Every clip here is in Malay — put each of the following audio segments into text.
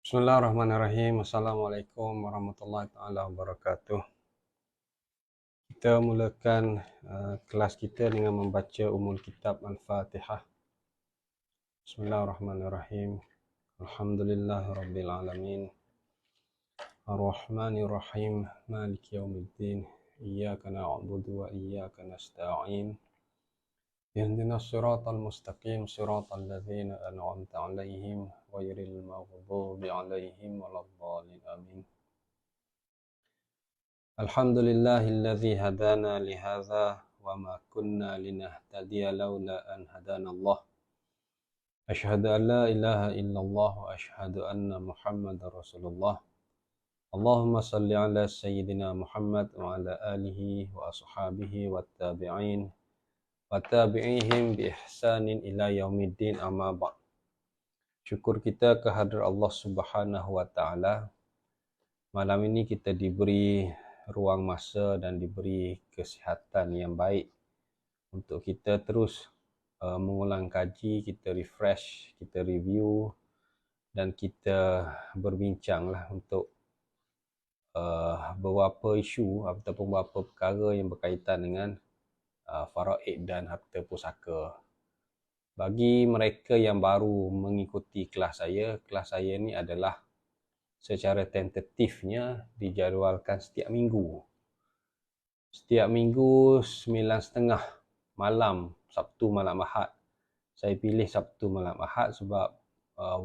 Bismillahirrahmanirrahim. Assalamualaikum warahmatullahi taala wabarakatuh. Kita mulakan kelas kita dengan membaca Ummul Kitab Al-Fatihah. Bismillahirrahmanirrahim. Alhamdulillahirabbil alamin. Ar-Rahmanirrahim. Maliki yaumiddin. Iyyaka na'budu wa iyyaka nasta'in. Ihdinas siratal mustaqim, siratal ladzina an'amta 'alaihim ghairil maghdubi 'alaihim waladdallin. Amin. Alhamdulillahilladzi hadana lihadza wa ma kunna linahtadiya laula an hadanallah. Asyhadu an la ilaha illallah wa asyhadu anna Muhammadar Rasulullah. Allahumma salli ala sayyidina Muhammad wa ala alihi wa ashabihi wat tabi'in wa tabi'ihim bi ihsanin ila yaumiddin, amma ba'd. Syukur kita kehadrat Allah Subhanahu wa taala. Malam ini kita diberi ruang masa dan diberi kesihatan yang baik untuk kita terus mengulang kaji, kita refresh, kita review dan kita berbincanglah untuk beberapa isu ataupun beberapa perkara yang berkaitan dengan faraid dan harta pusaka. Bagi mereka yang baru mengikuti kelas saya ni adalah secara tentatifnya dijadualkan setiap minggu. Setiap minggu 9.30 malam, Sabtu malam Ahad. Saya pilih Sabtu malam Ahad sebab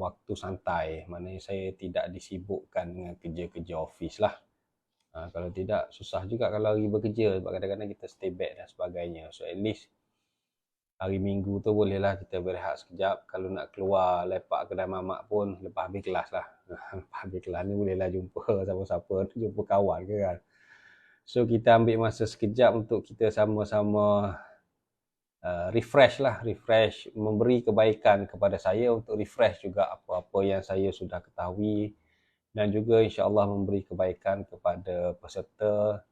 waktu santai. Maknanya saya tidak disibukkan dengan kerja-kerja office lah. Kalau tidak, susah juga kalau hari bekerja sebab kadang-kadang kita stay back dan sebagainya. So at least hari Minggu tu bolehlah kita berehat sekejap. Kalau nak keluar lepak kedai mamak pun lepas habis kelas lah. Lepas habis kelas ni bolehlah jumpa siapa-siapa, jumpa kawan ke kan. So kita ambil masa sekejap untuk kita sama-sama refresh, memberi kebaikan kepada saya untuk refresh juga apa-apa yang saya sudah ketahui dan juga insya-Allah memberi kebaikan kepada peserta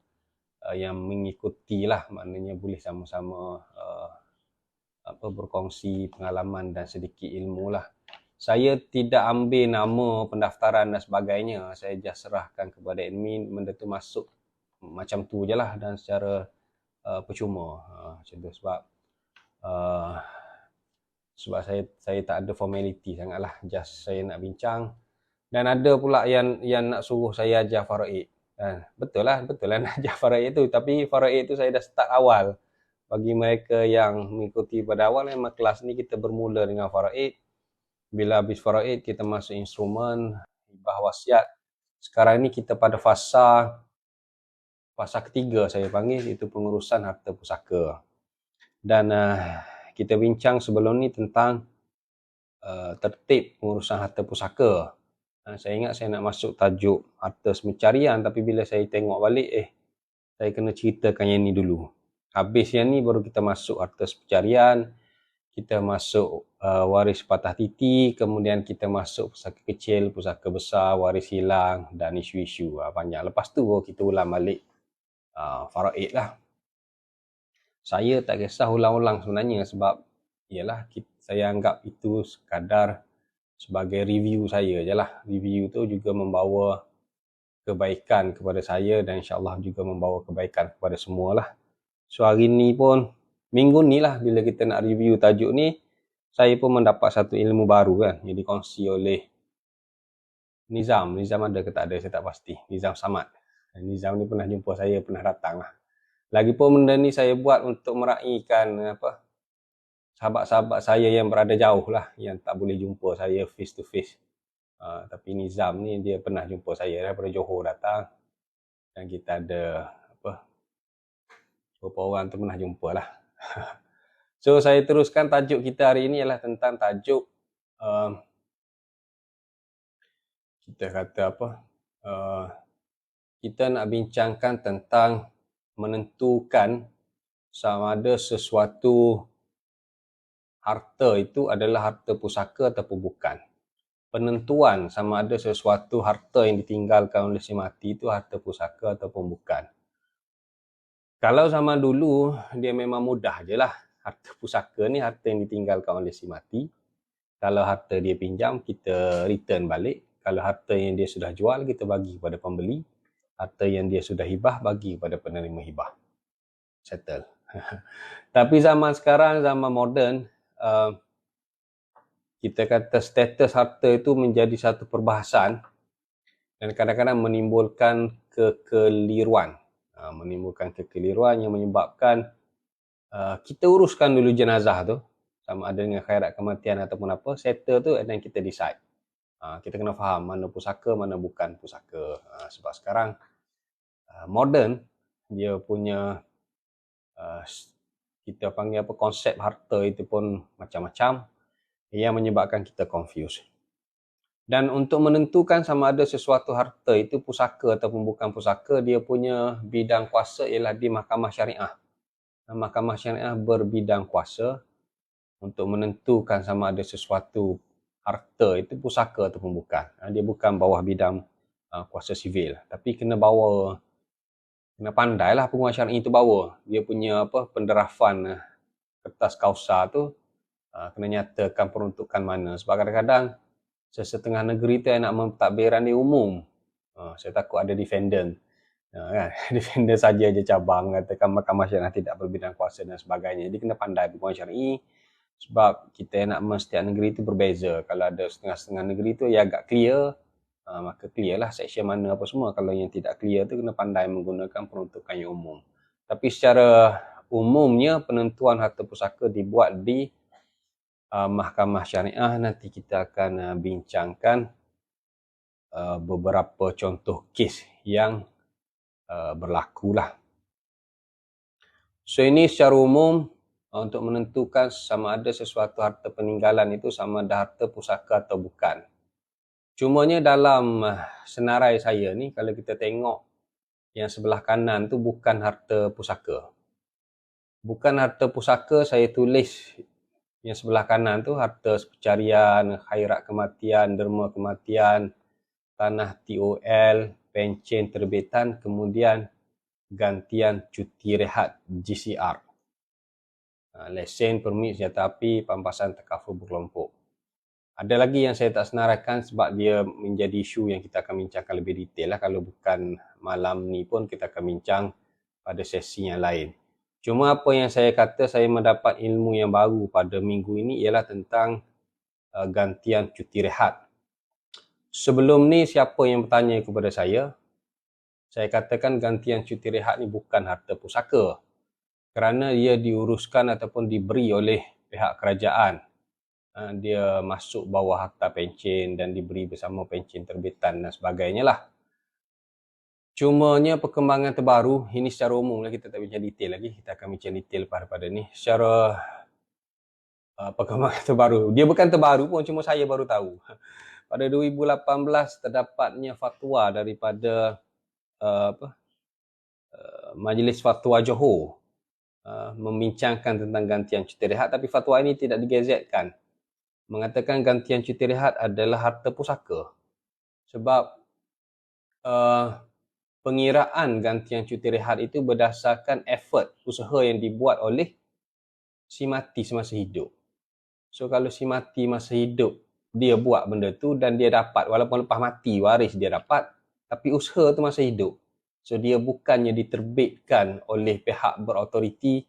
yang mengikuti lah, maknanya boleh sama-sama berkongsi pengalaman dan sedikit ilmu lah. Saya tidak ambil nama pendaftaran dan sebagainya. Saya just serahkan kepada admin, benda tu masuk macam tu je lah dan secara percuma. Macam tu sebab saya tak ada formality sangat lah. Just saya nak bincang. Dan ada pula yang nak suruh saya ajar faraid. Betul lah nak ajar faraid tu. Tapi faraid tu saya dah start awal. Bagi mereka yang mengikuti pada awal, memang kelas ni kita bermula dengan faraid. Bila habis faraid, kita masuk instrumen, hibah wasiat. Sekarang ni kita pada fasa ketiga saya panggil, itu pengurusan harta pusaka. Dan kita bincang sebelum ni tentang tertib pengurusan harta pusaka. Saya ingat saya nak masuk tajuk harta semencarian, tapi bila saya tengok balik, saya kena ceritakan yang ni dulu. Habis yang ni baru kita masuk harta pencarian, kita masuk waris patah titi, kemudian kita masuk pusaka kecil, pusaka besar, waris hilang dan isu-isu banyak. Lepas tu kita ulang balik faraid lah. Saya tak kisah ulang-ulang sebenarnya sebab ialah saya anggap itu sekadar sebagai review saya je lah. Review tu juga membawa kebaikan kepada saya dan insya-Allah juga membawa kebaikan kepada semua lah. So hari ni pun, minggu ni lah bila kita nak review tajuk ni, saya pun mendapat satu ilmu baru kan, yang dikongsi oleh Nizam. Nizam ada ke tak ada, saya tak pasti. Nizam Samad. Nizam ni pernah jumpa saya, pernah datang lah. Lagipun benda ni saya buat untuk meraihkan sahabat-sahabat saya yang berada jauh lah, yang tak boleh jumpa saya face to face. Tapi Nizam ni dia pernah jumpa saya daripada Johor datang. Dan kita ada beberapa orang tu pernah jumpa lah. So saya teruskan tajuk kita hari ini ialah tentang tajuk kita kata kita nak bincangkan tentang menentukan sama ada sesuatu harta itu adalah harta pusaka ataupun bukan. Penentuan sama ada sesuatu harta yang ditinggalkan oleh si mati itu harta pusaka ataupun bukan. Kalau zaman dulu, dia memang mudah je lah. Harta pusaka ni harta yang ditinggalkan oleh si mati. Kalau harta dia pinjam, kita return balik. Kalau harta yang dia sudah jual, kita bagi kepada pembeli. Harta yang dia sudah hibah, bagi kepada penerima hibah. Settle. Tapi zaman sekarang, zaman moden, kita kata status harta itu menjadi satu perbahasan dan kadang-kadang menimbulkan kekeliruan. Menimbulkan kekeliruan yang menyebabkan kita uruskan dulu jenazah tu, sama ada dengan khairat kematian ataupun apa, settle tu dan kita decide. Kita kena faham mana pusaka, mana bukan pusaka. Sebab sekarang moden, dia punya kita panggil apa, konsep harta itu pun macam-macam yang menyebabkan kita confused. Dan untuk menentukan sama ada sesuatu harta itu pusaka ataupun bukan pusaka, dia punya bidang kuasa ialah di mahkamah syariah. Mahkamah syariah berbidang kuasa untuk menentukan sama ada sesuatu harta itu pusaka ataupun bukan. Dia bukan bawah bidang kuasa sivil, tapi kena pandailah penguasa syar'i itu bawa. Dia punya penderafan kertas kausa tu kena nyatakan peruntukan mana. Sebab kadang-kadang sesetengah negeri tu nak mentadbiran dia umum. Saya takut ada defendant. Kan? Defender saja je cabang mengatakan mahkamah syariah tidak berbidang kuasa dan sebagainya. Jadi kena pandai penguasa syar'i sebab kita nak setiap negeri itu berbeza. Kalau ada setengah-setengah negeri tu yang agak clear, maka clear lah section mana apa semua. Kalau yang tidak clear tu kena pandai menggunakan peruntukan yang umum. Tapi secara umumnya penentuan harta pusaka dibuat di mahkamah syariah. Nanti kita akan bincangkan beberapa contoh kes yang berlaku lah. So ini secara umum untuk menentukan sama ada sesuatu harta peninggalan itu sama ada harta pusaka atau bukan. Cumanya dalam senarai saya ni, kalau kita tengok yang sebelah kanan tu bukan harta pusaka. Bukan harta pusaka, saya tulis yang sebelah kanan tu harta pencarian, khairat kematian, derma kematian, tanah TOL, pencen terbitan, kemudian gantian cuti rehat GCR. Lesen, permit, senjata api, pampasan takaful berkelompok. Ada lagi yang saya tak senaraikan sebab dia menjadi isu yang kita akan bincangkan lebih detail lah. Kalau bukan malam ni pun kita akan bincang pada sesi yang lain. Cuma apa yang saya kata, saya mendapat ilmu yang baru pada minggu ini ialah tentang gantian cuti rehat. Sebelum ni siapa yang bertanya kepada saya katakan gantian cuti rehat ni bukan harta pusaka kerana dia diuruskan ataupun diberi oleh pihak kerajaan. Dia masuk bawah harta pencen dan diberi bersama pencen terbitan dan sebagainya lah. Cumanya perkembangan terbaru, ini secara umum lah, kita tak bincang detail lagi, kita akan bincang detail pada ni. Secara perkembangan terbaru, dia bukan terbaru pun, cuma saya baru tahu. Pada 2018 terdapatnya fatwa daripada Majlis Fatwa Johor membincangkan tentang gantian cuti rehat, tapi fatwa ini tidak digazetkan. Mengatakan gantian cuti rehat adalah harta pusaka. Sebab pengiraan gantian cuti rehat itu berdasarkan effort, usaha yang dibuat oleh si mati semasa hidup. So kalau si mati masa hidup dia buat benda tu dan dia dapat, walaupun lepas mati waris dia dapat, tapi usaha tu masa hidup. So dia bukannya diterbitkan oleh pihak berautoriti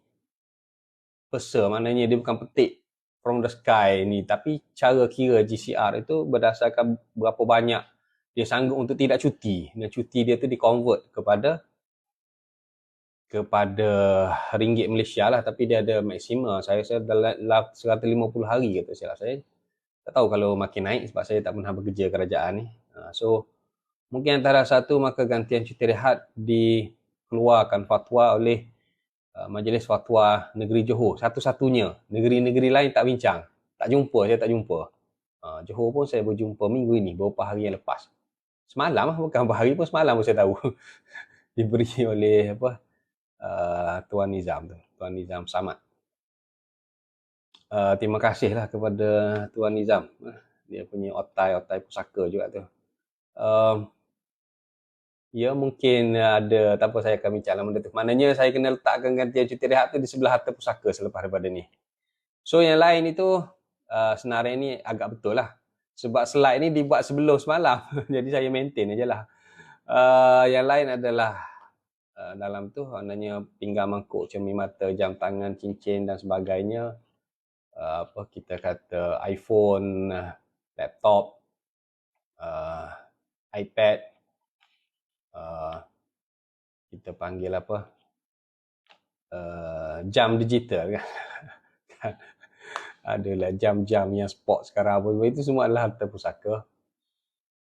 pesa, maknanya dia bukan petik from the sky ni, tapi cara kira GCR itu berdasarkan berapa banyak dia sanggup untuk tidak cuti, dan cuti dia tu di-convert kepada ringgit Malaysia lah, tapi dia ada maksima. Saya dalam 150 hari kata silap saya. Tak tahu kalau makin naik sebab saya tak pernah bekerja kerajaan ni. So mungkin antara satu, maka gantian cuti rehat dikeluarkan fatwa oleh Majlis Fatwa Negeri Johor. Satu-satunya. Negeri-negeri lain tak bincang. Tak jumpa, saya tak jumpa. Johor pun saya berjumpa minggu ini, beberapa hari yang lepas. Semalam lah, bukan beberapa hari pun, semalam pun saya tahu. Diberi oleh Tuan Nizam tu, Tuan Nizam Samad. Terima kasihlah kepada Tuan Nizam. Dia punya otai pusaka juga tu. Ya mungkin ada, tak apa, saya akan bincang benda tu. Maknanya saya kena letakkan gantian cuti rehat tu di sebelah harta pusaka selepas daripada ni. So yang lain itu senarai ni agak betul lah. Sebab slide ni dibuat sebelum semalam. Jadi saya maintain aje lah. Yang lain adalah dalam tu maknanya pinggan mangkuk, cermin mata, jam tangan, cincin dan sebagainya. Apa kita kata iPhone, laptop, iPad, kita panggil apa, jam digital kan. Adalah jam-jam yang sport sekarang apa itu semua adalah harta pusaka.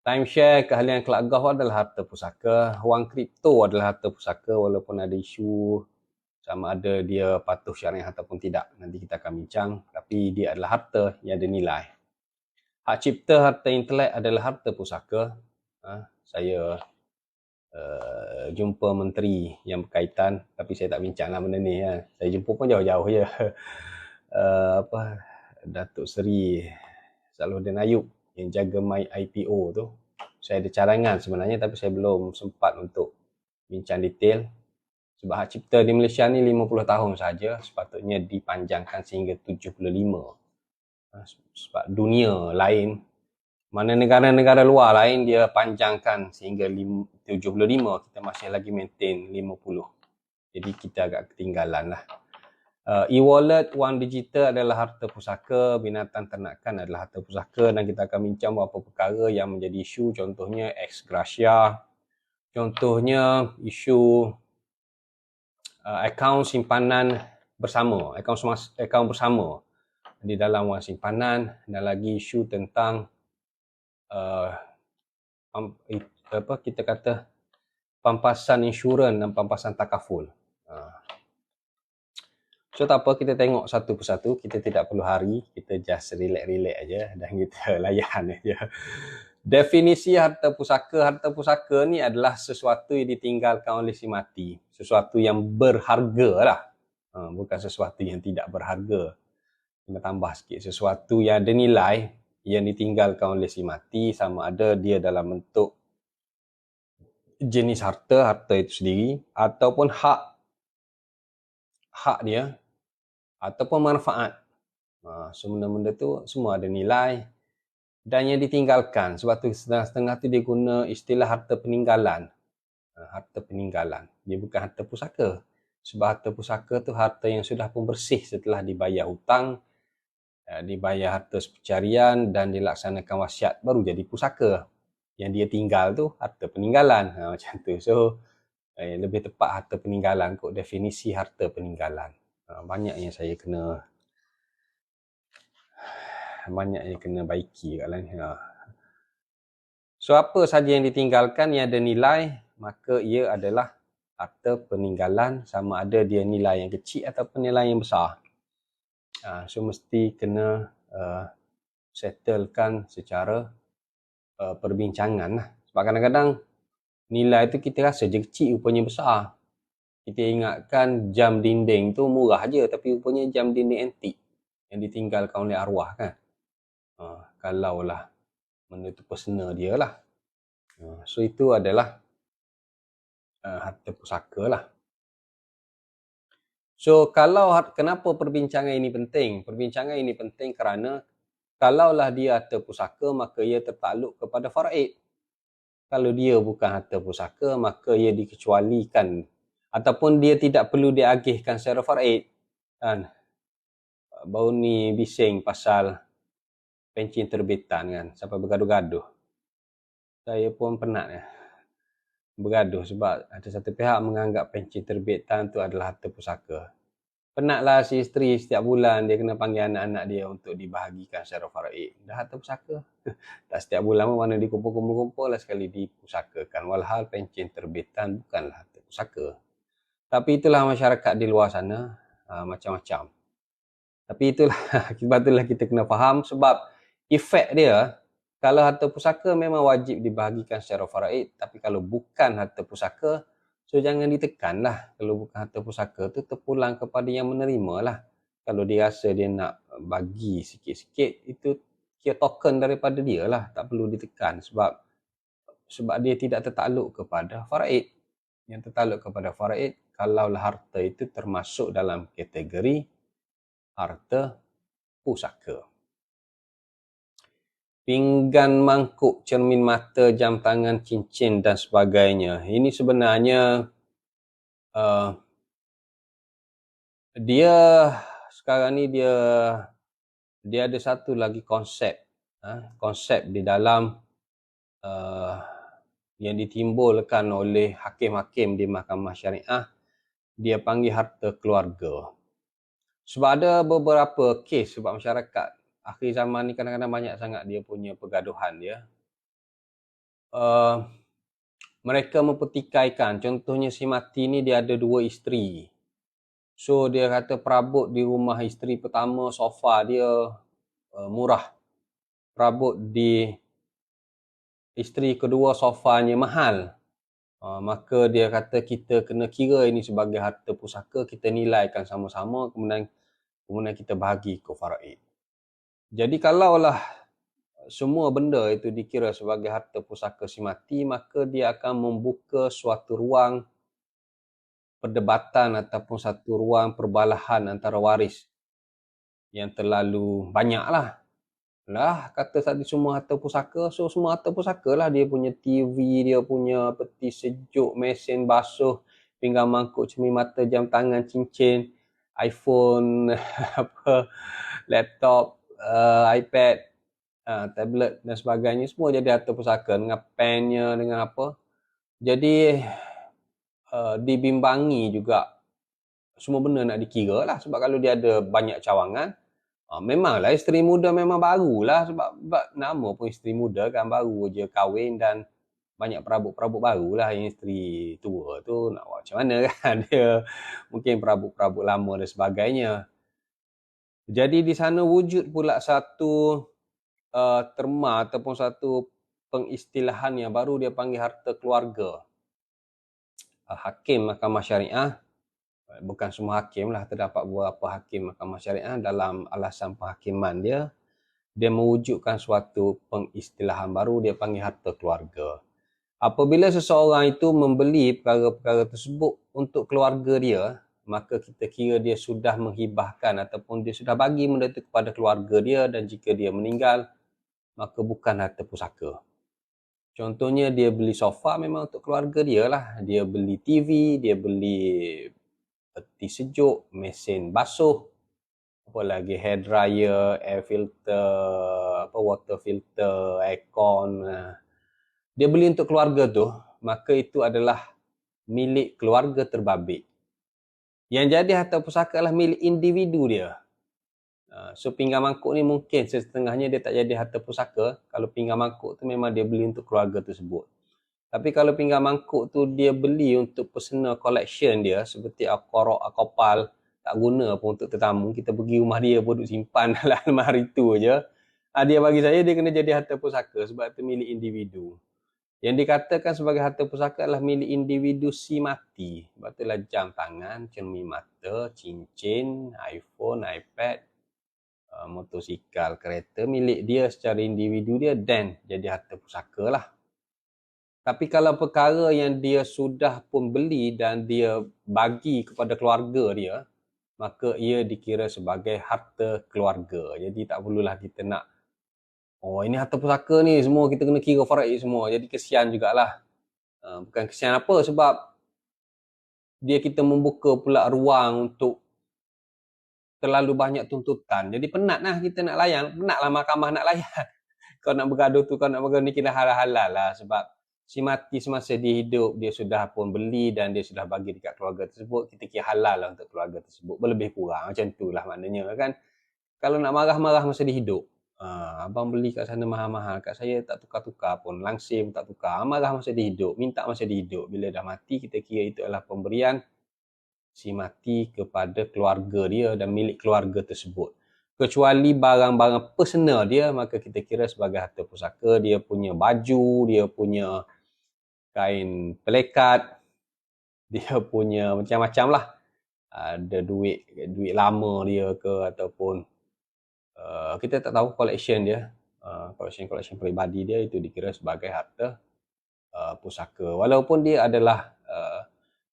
Timeshare, keahlian kelab golf adalah harta pusaka. Wang kripto adalah harta pusaka walaupun ada isu sama ada dia patuh syariah ataupun tidak. Nanti kita akan bincang. Tapi dia adalah harta yang ada nilai. Hak cipta, harta intelek adalah harta pusaka. Saya jumpa menteri yang berkaitan, tapi saya tak bincang lah benda ni. Saya jumpa pun jauh-jauh je. Datuk Seri Salahuddin Ayub yang jaga My IPO tu. Saya ada cadangan sebenarnya tapi saya belum sempat untuk bincang detail. Sebab hak cipta di Malaysia ni 50 tahun saja, sepatutnya dipanjangkan sehingga 75. Sebab dunia lain, mana negara-negara luar lain dia panjangkan sehingga 75, kita masih lagi maintain 50. Jadi kita agak ketinggalan lah. E-wallet, wang digital adalah harta pusaka, binatang ternakan adalah harta pusaka dan kita akan bincang beberapa perkara yang menjadi isu, contohnya ex gratia, contohnya isu akaun simpanan bersama, akaun bersama di dalam wang simpanan dan lagi isu tentang kita kata pampasan insurans dan pampasan takaful. So tak apa, kita tengok satu persatu, kita tidak perlu hari, kita just relax-relax aja dan kita layan aja. Definisi harta pusaka ni adalah sesuatu yang ditinggalkan oleh si mati, sesuatu yang berharga lah, bukan sesuatu yang tidak berharga. Kita tambah sikit, sesuatu yang ada nilai yang ditinggalkan oleh si mati, sama ada dia dalam bentuk jenis harta itu sendiri ataupun hak dia ataupun manfaat. Semua benda tu semua ada nilai dan yang ditinggalkan. Sebab tu setengah-setengah tu dia guna istilah harta peninggalan. Harta peninggalan. Dia bukan harta pusaka. Sebab harta pusaka tu harta yang sudah pun bersih setelah dibayar hutang, dibayar harta pencarian dan dilaksanakan wasiat, baru jadi pusaka. Yang dia tinggal tu harta peninggalan. Macam tu. So lebih tepat harta peninggalan kot, definisi harta peninggalan. Banyak yang saya kena baiki kat lain. So apa saja yang ditinggalkan yang ada nilai, maka ia adalah harta peninggalan, sama ada dia nilai yang kecil ataupun nilai yang besar. So mesti kena settlekan secara perbincangan lah. Sebab kadang-kadang nilai tu kita rasa je kecil, rupanya besar. Kita ingatkan jam dinding tu murah je, tapi rupanya jam dinding antik yang ditinggalkan oleh arwah kan. Kalaulah benda tu personal dia lah. So itu adalah harta pusaka lah. So kenapa perbincangan ini penting? Perbincangan ini penting kerana kalaulah dia harta pusaka, maka ia tertakluk kepada faraid. Kalau dia bukan harta pusaka, maka ia dikecualikan ataupun dia tidak perlu diagihkan secara faraid. Kan? Baru ni bising pasal pencen terbitan kan, sampai bergaduh-gaduh. Saya pun penat bergaduh sebab ada satu pihak menganggap pencen terbitan tu adalah harta pusaka. Penatlah si isteri setiap bulan dia kena panggil anak-anak dia untuk dibahagikan secara faraid. Dah harta pusaka. Tak setiap bulan mana dikumpul-kumpul lah sekali dipusakakan. Walhal pencen terbitan bukanlah harta pusaka. Tapi itulah masyarakat di luar sana macam-macam. Tapi itulah kita kena faham sebab efek dia, kalau harta pusaka memang wajib dibahagikan secara faraid, tapi kalau bukan harta pusaka, so jangan ditekan lah. Kalau bukan harta pusaka tu terpulang kepada yang menerima lah. Kalau dia rasa dia nak bagi sikit-sikit, itu kira token daripada dia lah, tak perlu ditekan sebab dia tidak tertakluk kepada faraid. Yang tertakluk kepada faraid, kalaulah harta itu termasuk dalam kategori harta pusaka. pinggan, mangkuk, cermin mata, jam tangan, cincin dan sebagainya. Ini sebenarnya dia sekarang ni dia ada satu lagi konsep, konsep di dalam yang ditimbulkan oleh hakim-hakim di Mahkamah Syariah. Dia panggil harta keluarga. Sebab ada beberapa kes sebab masyarakat akhir zaman ni kadang-kadang banyak sangat dia punya pergaduhan dia. Mereka mempertikaikan, contohnya si mati ni dia ada 2 isteri. So dia kata perabot di rumah isteri pertama sofa dia murah. Perabot di isteri kedua sofanya mahal. Maka dia kata kita kena kira ini sebagai harta pusaka, kita nilaikan sama-sama, kemudian kita bahagi ke faraid. Jadi kalaulah semua benda itu dikira sebagai harta pusaka si mati, maka dia akan membuka suatu ruang perdebatan ataupun satu ruang perbalahan antara waris yang terlalu banyak lah. Kata tadi semua harta pusaka, so semua harta pusaka lah. Dia punya TV, dia punya peti sejuk, mesin basuh, pinggan mangkuk, cermin mata, jam tangan, cincin, iPhone, laptop, iPad, tablet dan sebagainya, semua jadi harta pusaka dengan pennya, dengan apa. Jadi dibimbangi juga semua benda nak dikira lah, sebab kalau dia ada banyak cawangan, memanglah isteri muda memang barulah, sebab nama pun isteri muda kan, baru je kahwin dan banyak perabot-perabot barulah. Yang isteri tua tu nak buat macam mana kan, dia mungkin perabot-perabot lama dan sebagainya. Jadi di sana wujud pula satu terma ataupun satu pengistilahan yang baru, dia panggil harta keluarga. Hakim Mahkamah Syariah, bukan semua hakim lah, terdapat beberapa hakim Mahkamah Syariah dalam alasan penghakiman dia mewujudkan suatu pengistilahan baru, dia panggil harta keluarga. Apabila seseorang itu membeli perkara-perkara tersebut untuk keluarga dia, maka kita kira dia sudah menghibahkan ataupun dia sudah bagi benda itu kepada keluarga dia, dan jika dia meninggal, maka bukan harta pusaka. Contohnya dia beli sofa memang untuk keluarga dia lah. Dia beli TV, dia beli peti sejuk, mesin basuh, apa lagi, hair dryer, air filter, water filter, aircon. Dia beli untuk keluarga tu, maka itu adalah milik keluarga terbabit. Yang jadi harta pusaka adalah milik individu dia. So pinggan mangkuk ni mungkin setengahnya dia tak jadi harta pusaka kalau pinggan mangkuk tu memang dia beli untuk keluarga tersebut. Tapi kalau pinggan mangkuk tu dia beli untuk personal collection dia, seperti korok, kopal, tak guna pun untuk tetamu, kita pergi rumah dia pun duk simpan dalam almari tu je, dia bagi saya dia kena jadi harta pusaka sebab itu milik individu. Yang dikatakan sebagai harta pusaka adalah milik individu si mati. Sebab itulah jam tangan, cermin mata, cincin, iPhone, iPad, motosikal, kereta, milik dia secara individu dia, dan jadi harta pusaka lah. Tapi kalau perkara yang dia sudah pun beli dan dia bagi kepada keluarga dia, maka ia dikira sebagai harta keluarga. Jadi tak perlulah kita nak, ini harta pusaka ni, semua kita kena kira faraid semua. Jadi kesian jugalah. Bukan kesian apa, sebab dia kita membuka pula ruang untuk terlalu banyak tuntutan. Jadi penat lah kita nak layan, penatlah mahkamah nak layan. Kau nak bergaduh tu, kau nak bergaduh ni, kira halal-halal lah. Sebab si mati semasa dia hidup, dia sudah pun beli dan dia sudah bagi dekat keluarga tersebut, kita kira halal lah untuk keluarga tersebut. Berlebih kurang, macam tu lah maknanya kan. Kalau nak marah-marah masa dia hidup, abang beli kat sana mahal-mahal, kat saya tak tukar-tukar pun, langsir pun tak tukar. Marah masa dia hidup, minta masa dia hidup. Bila dah mati, kita kira itu adalah pemberian si mati kepada keluarga dia dan milik keluarga tersebut. Kecuali barang-barang personal dia, maka kita kira sebagai harta pusaka. Dia punya baju, dia punya kain pelekat, dia punya macam-macam lah. Ada duit lama dia ke, ataupun kita tak tahu collection dia, collection peribadi dia, itu dikira sebagai harta pusaka. Walaupun dia adalah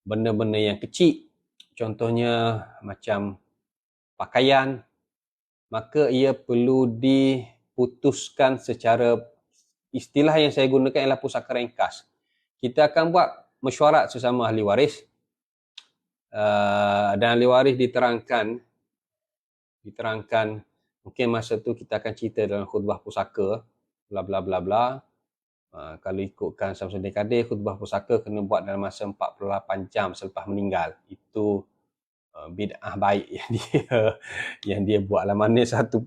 benda-benda yang kecil, contohnya macam pakaian, maka ia perlu putuskan secara, istilah yang saya gunakan ialah pusaka ringkas. Kita akan buat mesyuarat sesama ahli waris, dan ahli waris diterangkan mungkin masa tu kita akan cerita dalam khutbah pusaka bla bla bla bla. Kalau ikutkan Samsudin Kadir, khutbah pusaka kena buat dalam masa 48 jam selepas meninggal. Itu bid'ah baik yang dia buat lah. Mana satu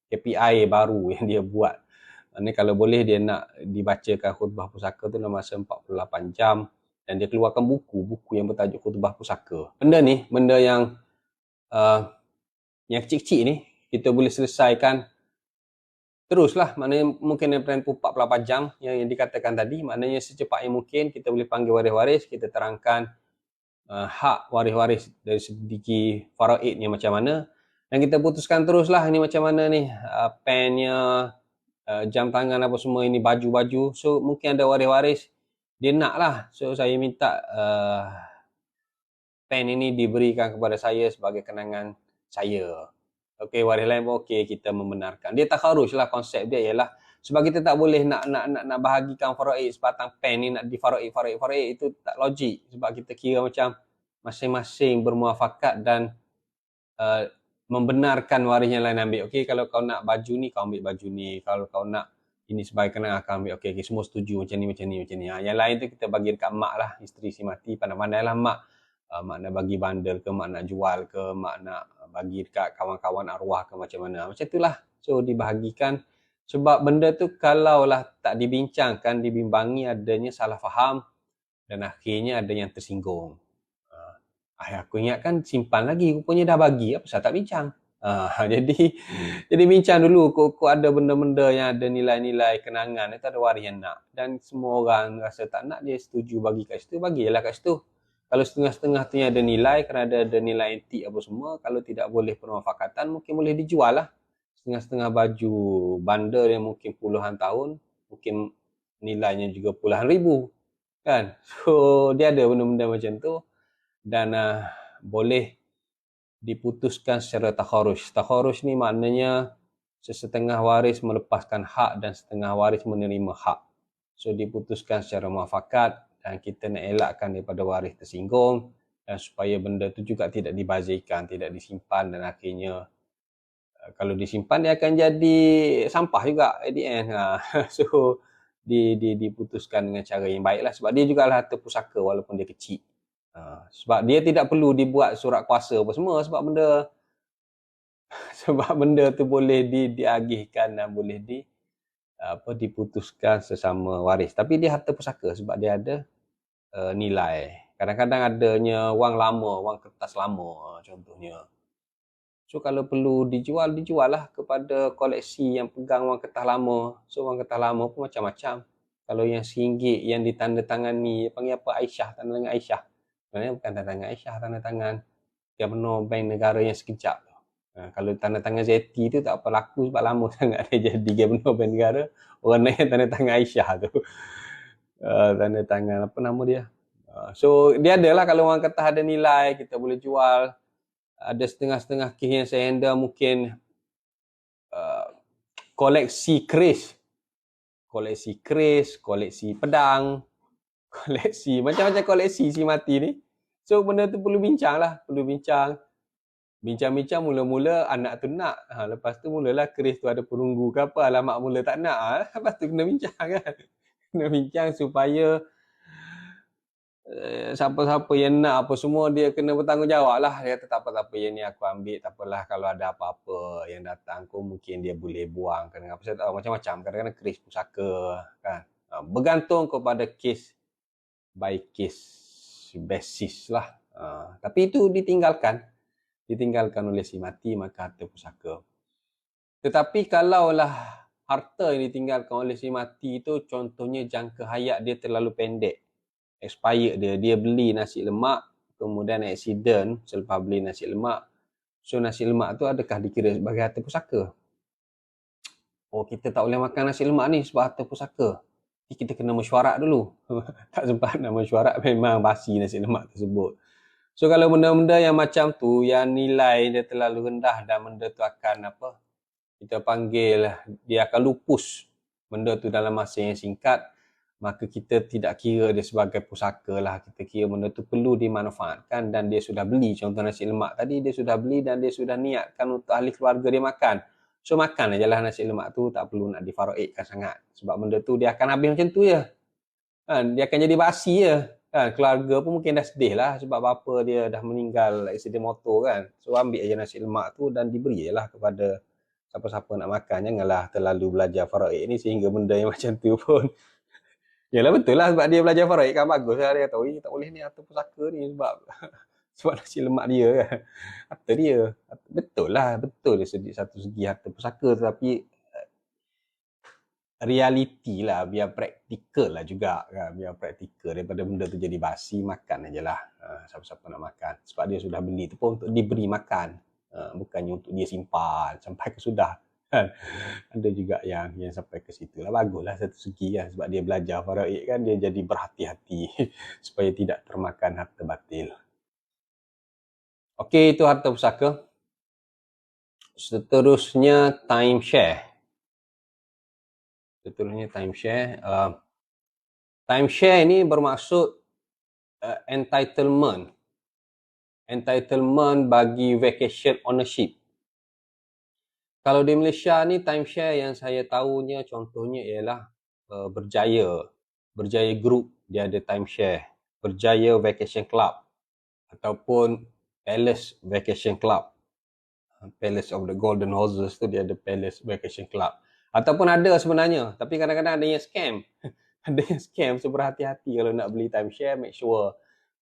KPI baru yang dia buat. Maknanya kalau boleh dia nak dibacakan khutbah pusaka tu dalam masa 48 jam, dan dia keluarkan buku yang bertajuk khutbah pusaka. Benda yang kecil-kecil ni kita boleh selesaikan teruslah. Maknanya mungkin dalam 48 jam yang dikatakan tadi, maknanya secepat yang mungkin kita boleh panggil waris-waris, kita terangkan hak waris-waris dari segi faraidnya macam mana, dan kita putuskan teruslah ni macam mana ni, pennya, jam tangan apa semua ini, baju-baju. So mungkin ada waris-waris dia nak lah, so saya minta pen ini diberikan kepada saya sebagai kenangan saya. Okey, waris lain pun okey, kita membenarkan. Dia takharus lah, konsep dia ialah sebab kita tak boleh nak bahagikan faraid sebatang pen ni nak di faraid, itu tak logik, sebab kita kira macam masing-masing bermuafakat dan membenarkan waris yang lain ambil. Okey, kalau kau nak baju ni, kau ambil baju ni. Kalau kau nak ini sebagai kenangan, kau ambil. Okey, semua setuju macam ni. Yang lain tu kita bagi dekat mak lah, isteri si mati. Pandai-pandai lah mak. Mak nak bagi bandel ke, mak nak jual ke, mak nak bagi dekat kawan-kawan arwah ke, macam mana. Macam itulah. So dibahagikan. Sebab benda tu kalaulah tak dibincangkan, dibimbangi, adanya salah faham dan akhirnya ada yang tersinggung. Aku ingatkan simpan lagi, rupanya dah bagi, apa pasal tak bincang. Jadi bincang dulu, kok ada benda-benda yang ada nilai-nilai kenangan, itu ada waris yang nak. Dan semua orang rasa tak nak, dia setuju bagi kat situ, bagilah kat situ. Kalau setengah-setengah tu yang ada nilai, kerana ada nilai antik apa semua, kalau tidak boleh permufakatan, mungkin boleh dijual lah. Setengah-setengah baju bandar yang mungkin puluhan tahun, mungkin nilainya juga puluhan ribu. Kan? So, dia ada benda-benda macam tu. Dan boleh diputuskan secara takharus. Takharus ni maknanya sesetengah waris melepaskan hak dan setengah waris menerima hak. So diputuskan secara muafakat dan kita nak elakkan daripada waris tersinggung, dan supaya benda tu juga tidak dibazirkan, tidak disimpan, dan akhirnya kalau disimpan dia akan jadi sampah juga at the end. So diputuskan dengan cara yang baiklah, sebab dia juga lah harta pusaka walaupun dia kecil. Sebab dia tidak perlu dibuat surat kuasa apa semua, sebab benda tu boleh diagihkan dan boleh diputuskan sesama waris. Tapi dia harta pusaka sebab dia ada nilai. Kadang-kadang adanya wang lama, wang kertas lama contohnya. So kalau perlu dijual lah kepada koleksi yang pegang wang kertas lama. So wang kertas lama pun macam-macam. Kalau yang RM1 yang ditandatangani, panggil apa, Aisyah, tanda tangan Aisyah. Sebenarnya bukan tanda tangan Aisyah, tanda tangan Gubernur Bank Negara yang sekejap. Kalau tanda tangan ZT tu tak apa laku sebab lama sangat dia jadi Gubernur Bank Negara. Orang lain tanda tangan Aisyah tu. Tanda tangan apa nama dia. So dia adalah, kalau orang kata ada nilai, kita boleh jual. Ada setengah-setengah kes yang saya handle mungkin koleksi keris, koleksi pedang, koleksi macam-macam koleksi si mati ni. So benda tu perlu bincang. Bincang mula-mula anak tu nak. Lepas tu mulalah keris tu ada perunggu ke apa, alamak mula tak nak. Lepas tu kena bincang kan. Kena bincang supaya siapa-siapa yang nak apa semua dia kena bertanggungjawab lah. Dia kata tak apa-apa, yang ni aku ambil, tak apalah, kalau ada apa-apa yang datang aku mungkin dia boleh buang. Apa saya tahu macam-macam. Kadang-kadang keris pusaka kan. Bergantung kepada kes by case basis lah. Tapi itu ditinggalkan oleh si mati, maka harta pusaka. Tetapi kalaulah harta yang ditinggalkan oleh si mati itu contohnya jangka hayat dia terlalu pendek, expired dia beli nasi lemak, kemudian accident selepas beli nasi lemak. So nasi lemak tu adakah dikira sebagai harta pusaka? Oh, kita tak boleh makan nasi lemak ni sebab harta pusaka. Kita kena mesyuarat dulu. Tak sempat nak mesyuarat, memang basi nasi lemak tersebut. So kalau benda-benda yang macam tu, yang nilai dia terlalu rendah dan benda tu akan apa, kita panggil dia akan lupus benda tu dalam masa yang singkat, maka kita tidak kira dia sebagai pusaka lah. Kita kira benda tu perlu dimanfaatkan dan dia sudah beli. Contoh nasi lemak tadi, dia sudah beli dan dia sudah niatkan untuk ahli keluarga dia makan. So makan aja lah nasi lemak tu, tak perlu nak difaroikkan sangat. Sebab benda tu dia akan habis macam tu je. Kan? Dia akan jadi basi je. Kan? Keluarga pun mungkin dah sedih lah sebab bapa dia dah meninggal aksiden motor kan. So ambil aja nasi lemak tu dan diberi je lah kepada siapa-siapa nak makan. Janganlah terlalu belajar faraid ni sehingga benda yang macam tu pun. Yalah betul lah sebab dia belajar faraid kan bagus lah. Dia kata, oh tak boleh ni harta pusaka ni sebab sebab nasi lemak dia kan. Harta dia. Betul lah. Betul dia satu segi harta pusaka tetapi realiti lah, biar praktikal lah juga kan, biar praktikal daripada benda tu jadi basi, makan aja lah siapa-siapa nak makan, sebab dia sudah beli tu pun untuk diberi makan, bukannya untuk dia simpan sampai ke sudah kan. Ada juga yang sampai ke situ lah, baguslah satu segi kan, sebab dia belajar faraid kan, dia jadi berhati-hati supaya tidak termakan harta batil. Okey, itu harta pusaka. Seterusnya timeshare. Timeshare ni bermaksud entitlement bagi vacation ownership. Kalau di Malaysia ni timeshare yang saya tahunya contohnya ialah Berjaya Group, dia ada timeshare, Berjaya Vacation Club ataupun Palace Vacation Club, Palace of the Golden Horses tu dia ada Palace Vacation Club. Ataupun ada sebenarnya, tapi kadang-kadang ada yang scam. Ada yang scam, so berhati-hati kalau nak beli timeshare, make sure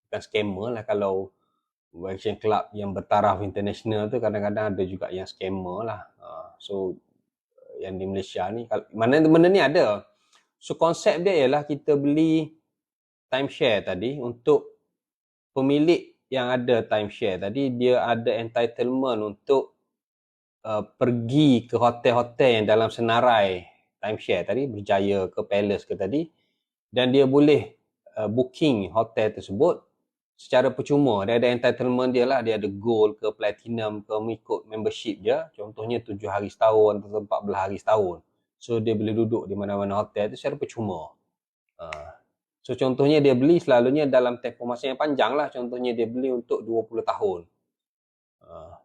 bukan scammer lah. Kalau vacation club yang bertaraf international tu kadang-kadang ada juga yang scammer lah. So yang di Malaysia ni, mana benda ni ada. So konsep dia ialah kita beli timeshare tadi untuk pemilik yang ada timeshare tadi, dia ada entitlement untuk pergi ke hotel-hotel yang dalam senarai timeshare tadi, Berjaya ke Palace ke tadi, dan dia boleh booking hotel tersebut secara percuma. Dia ada entitlement dia lah, dia ada gold ke platinum ke, mengikut membership dia. Contohnya 7 hari setahun atau 14 hari setahun. So dia boleh duduk di mana-mana hotel tu secara percuma. So contohnya dia beli selalunya dalam tempoh masa yang panjang lah. Contohnya dia beli untuk 20 tahun.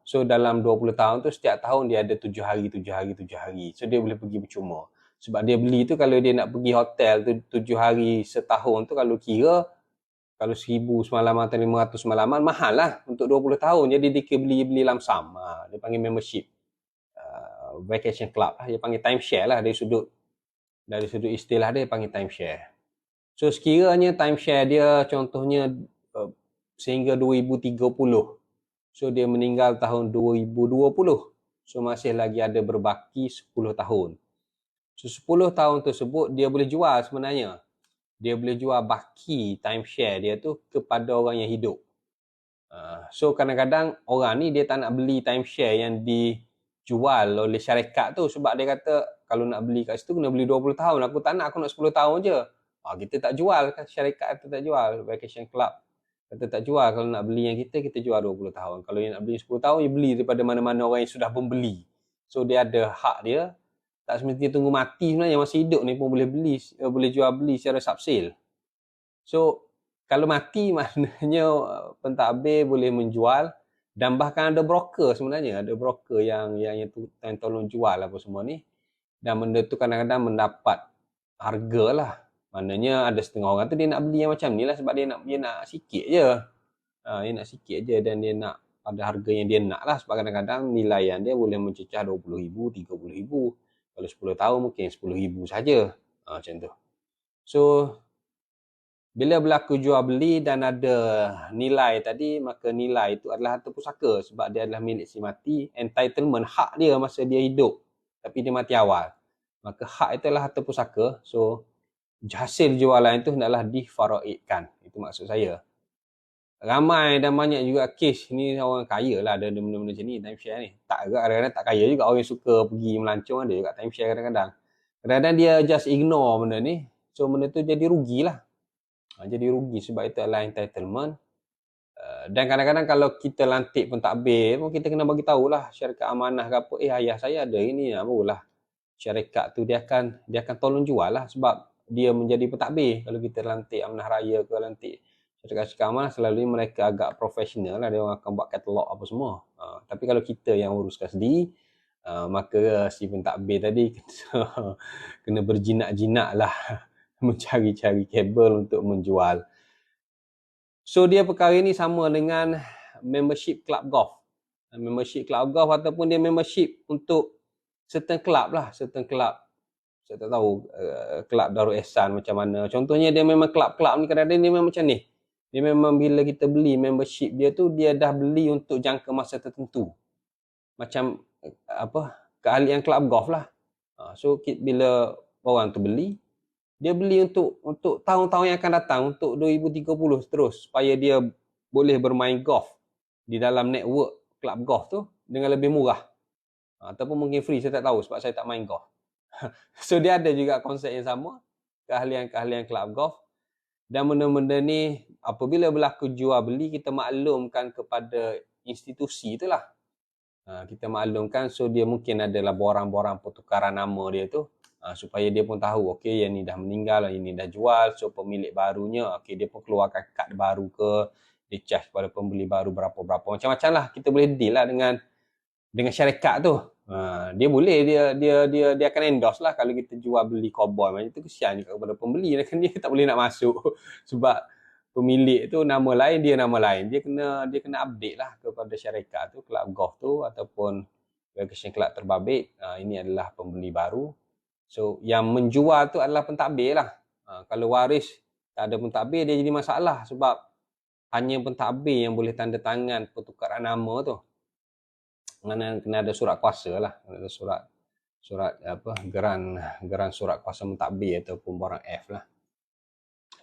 So dalam 20 tahun tu setiap tahun dia ada 7 hari. So dia boleh pergi percuma. Sebab dia beli tu kalau dia nak pergi hotel tu 7 hari setahun tu, kalau kira kalau 1,000 semalaman atau 500 semalaman, mahal lah untuk 20 tahun. Jadi dia beli lamsam. Dia panggil membership. Vacation club lah. Dia panggil timeshare lah dari sudut istilah dia panggil timeshare. So sekiranya timeshare dia contohnya sehingga 2030. So dia meninggal tahun 2020. So masih lagi ada berbaki 10 tahun. So 10 tahun tersebut dia boleh jual sebenarnya. Dia boleh jual baki timeshare dia tu kepada orang yang hidup. So kadang-kadang orang ni dia tak nak beli timeshare yang dijual oleh syarikat tu, sebab dia kata kalau nak beli kat situ kena beli 20 tahun. Aku tak nak, aku nak 10 tahun je. Kita tak jual kan, syarikat tu tak jual, vacation club kata tak jual. Kalau nak beli yang kita jual 20 tahun. Kalau yang nak beli 10 tahun, dia beli daripada mana-mana orang yang sudah membeli. So dia ada hak dia. Tak semestinya tunggu mati sebenarnya, masih hidup ni pun boleh beli, boleh jual beli secara subsale. So kalau mati maknanya pentadbir boleh menjual, dan bahkan ada broker sebenarnya, ada broker yang tolong jual apa semua ni. Dan benda tu kadang-kadang mendapat harga lah. Maknanya ada setengah orang tu dia nak beli yang macam ni lah sebab dia nak sikit je. Dia nak sikit je dan dia nak pada harga yang dia nak lah, sebab kadang-kadang nilaian dia boleh mencecah RM20,000, RM30,000. Kalau 10 tahun mungkin RM10,000 saja. Macam tu. So bila berlaku jual beli dan ada nilai tadi, maka nilai itu adalah harta pusaka sebab dia adalah milik si mati. Entitlement, hak dia masa dia hidup tapi dia mati awal. Maka hak itu adalah harta pusaka. So hasil jualan itu hendaklah difaraidkan. Itu maksud saya. Ramai dan banyak juga kes ni, orang kaya lah ada benda-benda macam ni, timeshare ni. Tak juga, kadang-kadang tak kaya juga. Orang yang suka pergi melancong ada juga timeshare kadang-kadang. Kadang-kadang dia just ignore benda ni. So benda tu jadi rugi lah. Jadi rugi sebab itu adalah entitlement Dan kadang-kadang kalau kita lantik pentadbir pun kita kena bagi tahulah syarikat amanah ke apa, ayah saya ada ini, barulah syarikat tu dia akan tolong jual lah, sebab dia menjadi pentadbir. Kalau kita lantik amanah raya ke lantik syarikat amanah, selalunya mereka agak profesional lah, dia orang akan buat katalog apa semua. Tapi kalau kita yang uruskan sendiri, maka si pentadbir tadi kena berjinak-jinak lah mencari-cari kabel untuk menjual. So dia perkara ni sama dengan membership club golf. Membership club golf ataupun dia membership untuk certain club lah, certain club. Saya tak tahu club Darul Ihsan macam mana. Contohnya dia memang club-club ni kadang-kadang dia memang macam ni. Dia memang bila kita beli membership dia tu, dia dah beli untuk jangka masa tertentu. Macam keahlian club golf lah. So bila orang tu beli, dia beli untuk tahun-tahun yang akan datang, untuk 2030 terus, supaya dia boleh bermain golf di dalam network club golf tu dengan lebih murah. Ataupun mungkin free, saya tak tahu sebab saya tak main golf. So dia ada juga konsep yang sama, keahlian-keahlian club golf. Dan benda-benda ni apabila berlaku jual beli, kita maklumkan kepada institusi itulah. Kita maklumkan, so dia mungkin adalah borang-borang pertukaran nama dia tu, supaya dia pun tahu, okey yang ni dah meninggal, yang ni dah jual, so pemilik barunya, okey dia pun keluarkan kad baru ke, dia charge kepada pembeli baru berapa-berapa, macam-macam lah. Kita boleh deal lah dengan syarikat tu. Dia boleh, dia akan endorse lah kalau kita jual beli cowboy macam tu. Kesian juga kepada pembeli, kan dia tak boleh nak masuk sebab pemilik tu nama lain, dia nama lain. Dia kena update lah kepada syarikat tu, kelab golf tu ataupun vacation club terbabit. Ini adalah pembeli baru. So yang menjual tu adalah pentadbir lah. Kalau waris tak ada pentadbir, dia jadi masalah sebab hanya pentadbir yang boleh tanda tangan pertukaran nama tu. Kena ada surat kuasa lah, ada surat geran surat kuasa mentadbir ataupun barang F lah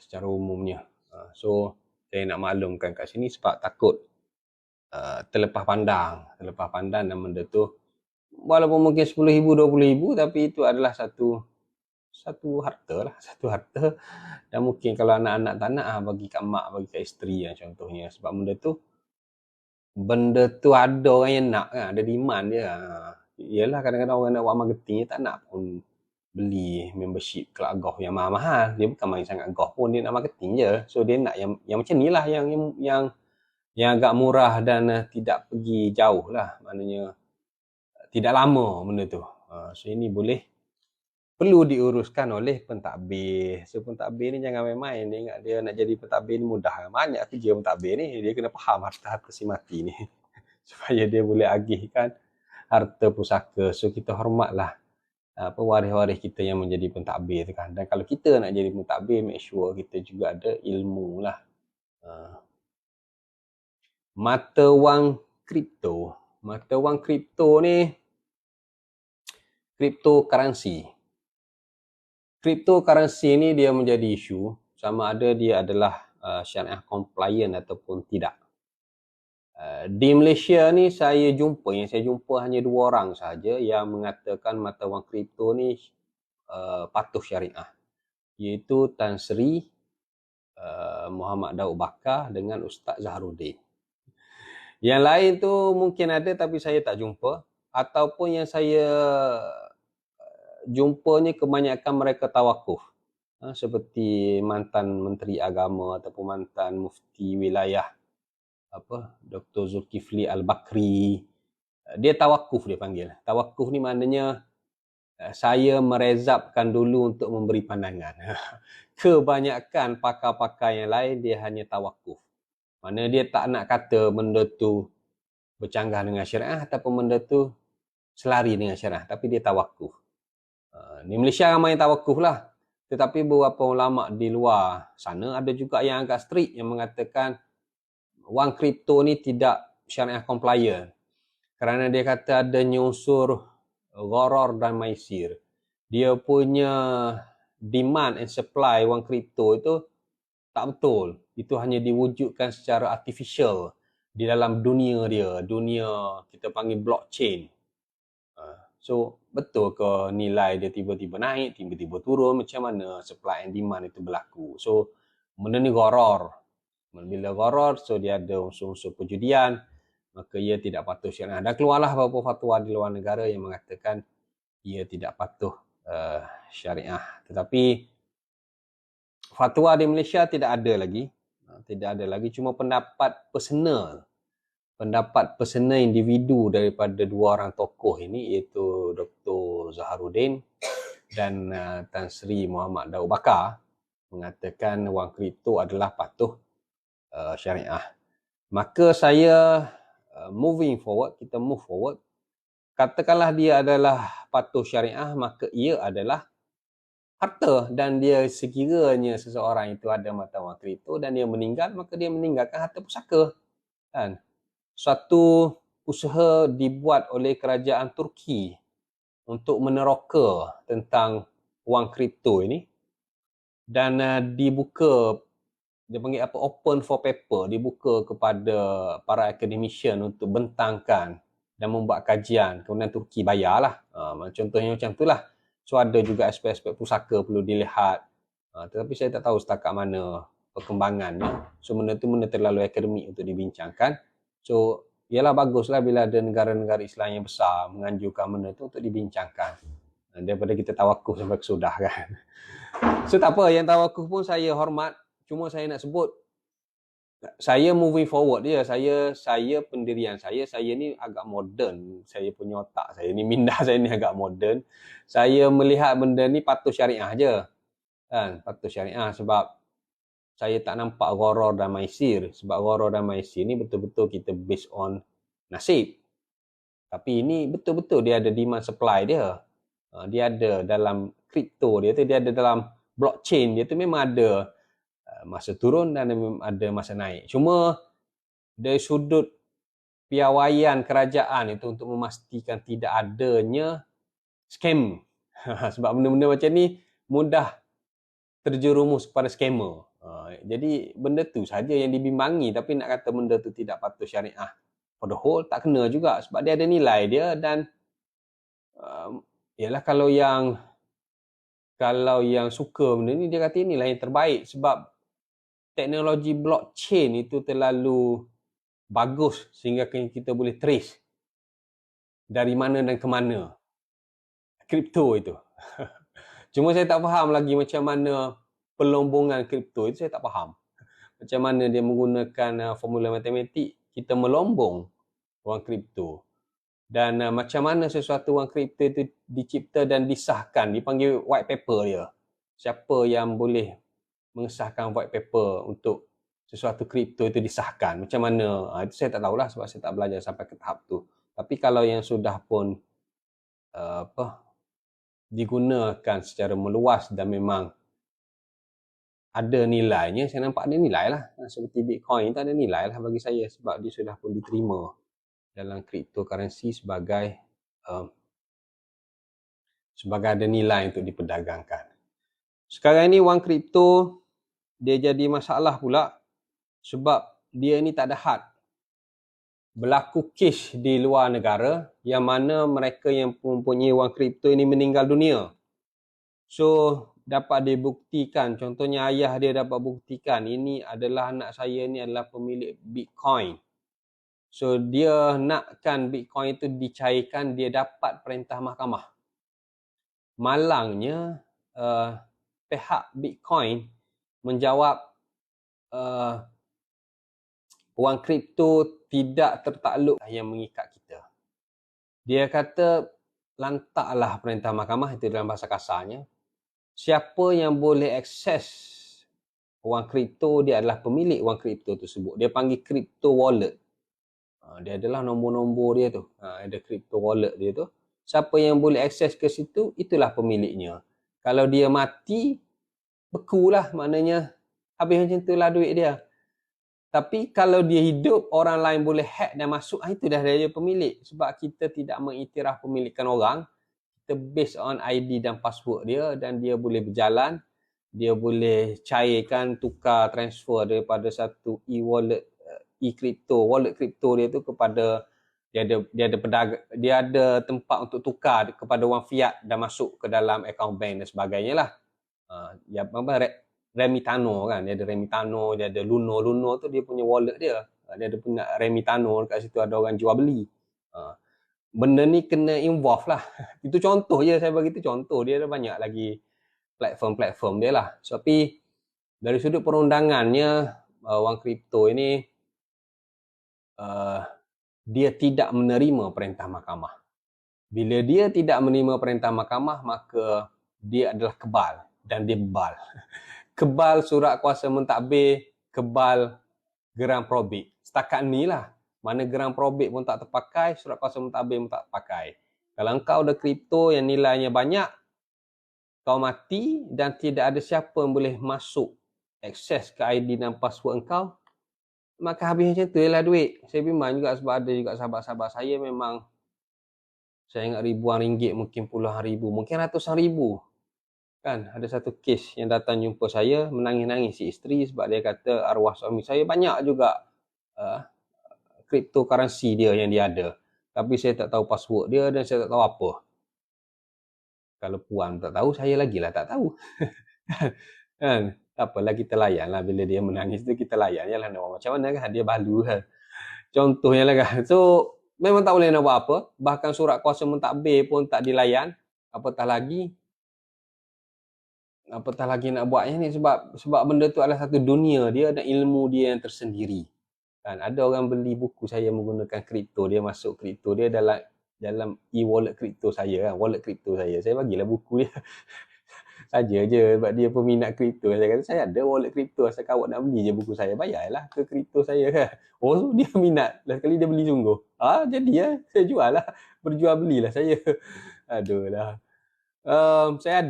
secara umumnya. So saya nak maklumkan kat sini sebab takut terlepas pandang dan benda tu walaupun mungkin 10,000 20,000, tapi itu adalah satu harta lah, satu harta. Dan mungkin kalau anak-anak tak nak, bagi kat mak, bagi kat isteri contohnya, sebab benda tu ada orang yang nak kan, ada demand dia. Yalah kadang-kadang orang nak buat marketing, tak nak pun beli membership club golf yang mahal-mahal. Dia bukan main sangat golf pun, dia nak marketing je. So dia nak yang macam ni lah, yang agak murah dan tidak pergi jauh lah, maknanya tidak lama benda tu. So ini perlu diuruskan oleh pentadbir. So pentadbir ni jangan main-main. Dia ingat dia nak jadi pentadbir ni mudah. Banyak kerja pentadbir ni. Dia kena faham harta-harta si mati ni supaya dia boleh agihkan harta pusaka. So kita hormatlah waris-waris kita yang menjadi pentadbir tu kan. Dan kalau kita nak jadi pentadbir, make sure kita juga ada ilmu lah. Mata wang kripto. Mata wang kripto ni cryptocurrency. Cryptocurrency ni dia menjadi isu sama ada dia adalah syariah compliant ataupun tidak. Di Malaysia ni yang saya jumpa hanya 2 orang sahaja yang mengatakan mata wang kripto ni patuh syariah, iaitu Tan Sri Muhammad Daud Bakar dengan Ustaz Zaharuddin. Yang lain tu mungkin ada tapi saya tak jumpa, ataupun yang saya jumpanya kebanyakan mereka tawakuf. Seperti mantan Menteri Agama ataupun mantan Mufti Wilayah Dr. Zulkifli Al-Bakri. Dia tawakuf, dia panggil. Tawakuf ni maknanya saya merezabkan dulu untuk memberi pandangan. Kebanyakan pakar-pakar yang lain dia hanya tawakuf. Mana dia tak nak kata benda tu bercanggah dengan syariah ataupun benda tu selari dengan syariah, tapi dia tawakuf. Di Malaysia ramai yang tawakuf lah. Tetapi beberapa ulama di luar sana ada juga yang agak strict yang mengatakan wang kripto ni tidak syariah compliant. Kerana dia kata adanya unsur gharar dan maisir. Dia punya demand and supply wang kripto itu tak betul. Itu hanya diwujudkan secara artificial di dalam dunia dia. Dunia kita panggil blockchain. So betul ke nilai dia tiba-tiba naik, tiba-tiba turun, macam mana supply and demand itu berlaku. So benda ni gharar. Bila gharar, so dia ada unsur-unsur perjudian, maka ia tidak patuh syariah. Dan keluarlah beberapa fatwa di luar negara yang mengatakan ia tidak patuh syariah. Tetapi fatwa di Malaysia tidak ada lagi. Cuma pendapat personal individu daripada dua orang tokoh ini, iaitu Dr. Zaharuddin dan Tan Sri Muhammad Daud Bakar, mengatakan wang kripto adalah patuh syariah. Maka saya kita move forward. Katakanlah dia adalah patuh syariah, maka ia adalah harta, dan dia sekiranya seseorang itu ada mata wang kripto dan dia meninggal, maka dia meninggalkan harta pusaka. Kan? Suatu usaha dibuat oleh kerajaan Turki untuk meneroka tentang wang kripto ini, dan dibuka, dia panggil apa, open for paper, dibuka kepada para academician untuk bentangkan dan membuat kajian. Kemudian Turki bayarlah. Contohnya macam itulah. So ada juga aspek-aspek pusaka perlu dilihat. Tetapi saya tak tahu setakat mana perkembangannya. So benda tu benda terlalu akademik untuk dibincangkan. So ialah baguslah bila ada negara-negara Islam yang besar menganjurkan benda tu untuk dibincangkan. Daripada kita tawakuf sampai kesudah kan. So tak apa, yang tawakuf pun saya hormat. Cuma saya nak sebut, saya moving forward dia. Saya pendirian saya ni agak moden. Saya punya otak saya ni, minda saya ni agak moden. Saya melihat benda ni patuh syariah je. Kan? Patuh syariah sebab saya tak nampak gharar dan maisir. Sebab gharar dan maisir ni betul-betul kita based on nasib. Tapi ini betul-betul dia ada demand supply dia. Dia ada dalam kripto dia tu, dia ada dalam blockchain dia tu, memang ada masa turun dan ada masa naik. Cuma dari sudut piawaian kerajaan itu untuk memastikan tidak adanya scam. Sebab benda-benda macam ni mudah terjerumus kepada scammer. Jadi benda tu saja yang dibimbangi, tapi nak kata benda tu tidak patuh syariah for the whole tak kena juga, sebab dia ada nilai dia. Dan ialah kalau yang suka benda ni, dia kata inilah yang terbaik sebab teknologi blockchain itu terlalu bagus sehingga kita boleh trace dari mana dan ke mana kripto itu. Cuma saya tak faham lagi macam mana pelombongan kripto itu, saya tak faham. Macam mana dia menggunakan formula matematik, kita melombong wang kripto. Dan macam mana sesuatu wang kripto itu dicipta dan disahkan, dipanggil white paper dia. Siapa yang boleh mengesahkan white paper untuk sesuatu kripto itu disahkan, macam mana, itu saya tak tahulah sebab saya tak belajar sampai ke tahap tu. Tapi kalau yang sudah pun digunakan secara meluas dan memang ada nilainya, saya nampak ada nilai lah. Seperti Bitcoin itu ada nilai lah bagi saya, sebab dia sudah pun diterima dalam cryptocurrency sebagai ada nilai untuk diperdagangkan. Sekarang ini wang kripto dia jadi masalah pula sebab dia ni tak ada had. Berlaku kes di luar negara yang mana mereka yang mempunyai wang kripto ini meninggal dunia. So dapat dibuktikan, contohnya ayah dia dapat buktikan ini adalah anak saya ni adalah pemilik Bitcoin. So dia nakkan Bitcoin itu dicairkan, dia dapat perintah mahkamah. Malangnya pihak Bitcoin menjawab wang kripto tidak tertakluk yang mengikat kita. Dia kata lantaklah perintah mahkamah, itu dalam bahasa kasarnya. Siapa yang boleh akses wang kripto, dia adalah pemilik wang kripto tersebut. Dia panggil crypto wallet. Dia adalah nombor-nombor dia tu. Ada crypto wallet dia tu. Siapa yang boleh akses ke situ, itulah pemiliknya. Kalau dia mati, bekulah, maknanya habis macam itulah duit dia. Tapi kalau dia hidup, orang lain boleh hack dan masuk, itu dah dia pemilik. Sebab kita tidak mengiktiraf pemilikan orang, kita based on ID dan password dia, dan dia boleh berjalan, dia boleh cairkan, tukar, transfer daripada satu e-wallet, e-crypto, wallet kripto dia tu kepada, dia ada tempat untuk tukar kepada wang fiat dan masuk ke dalam akaun bank dan sebagainya lah. Remitano kan, dia ada Remitano, dia ada Luno. Luno tu dia punya wallet dia. Dia ada punya Remitano, kat situ ada orang jual beli. Benda ni kena involve lah. Itu contoh je, saya bagi tu contoh. Dia ada banyak lagi platform-platform dia lah. Tapi dari sudut perundangannya, wang kripto ini dia tidak menerima perintah mahkamah. Bila dia tidak menerima perintah mahkamah, maka dia adalah kebal dan dia bebal. Kebal surat kuasa mentadbir, kebal geran probit. Setakat ni lah. Mana geran probit pun tak terpakai, surat kuasa mentadbir pun tak terpakai. Kalau engkau ada kripto yang nilainya banyak, kau mati dan tidak ada siapa yang boleh masuk akses ke ID dan password engkau, maka habis macam tu lah duit. Saya bimbang juga sebab ada juga sahabat-sahabat saya memang, saya ingat ribuan ringgit, mungkin puluhan ribu, mungkin ratusan ribu. Kan ada satu kes yang datang jumpa saya, menangis-nangis si isteri sebab dia kata arwah suami saya banyak juga cryptocurrency dia yang dia ada. Tapi saya tak tahu password dia dan saya tak tahu apa. Kalau puan tak tahu, saya lagi lah tak tahu. Kan? Apalah, kita layan lah. Bila dia menangis tu kita layan je lah. Macam mana kan, dia balu kan. Contohnya lah kan. So memang tak boleh nak buat apa. Bahkan surat kuasa mentadbir pun tak dilayan. Apatah lagi nak buatnya ni, sebab benda tu adalah satu dunia dia dan ilmu dia yang tersendiri. Kan ada orang beli buku saya menggunakan kripto, dia masuk kripto dia dalam e-wallet kripto saya kan, wallet kripto saya bagilah buku dia. Saja je sebab dia peminat kripto. Saya kata saya ada wallet kripto, asal awak nak beli je buku saya, bayarlah ke kripto saya kan. Oh, dia minat. Last kali dia beli sungguh. Jadi ya, saya jual lah. Berjual belilah saya. Aduh lah. Saya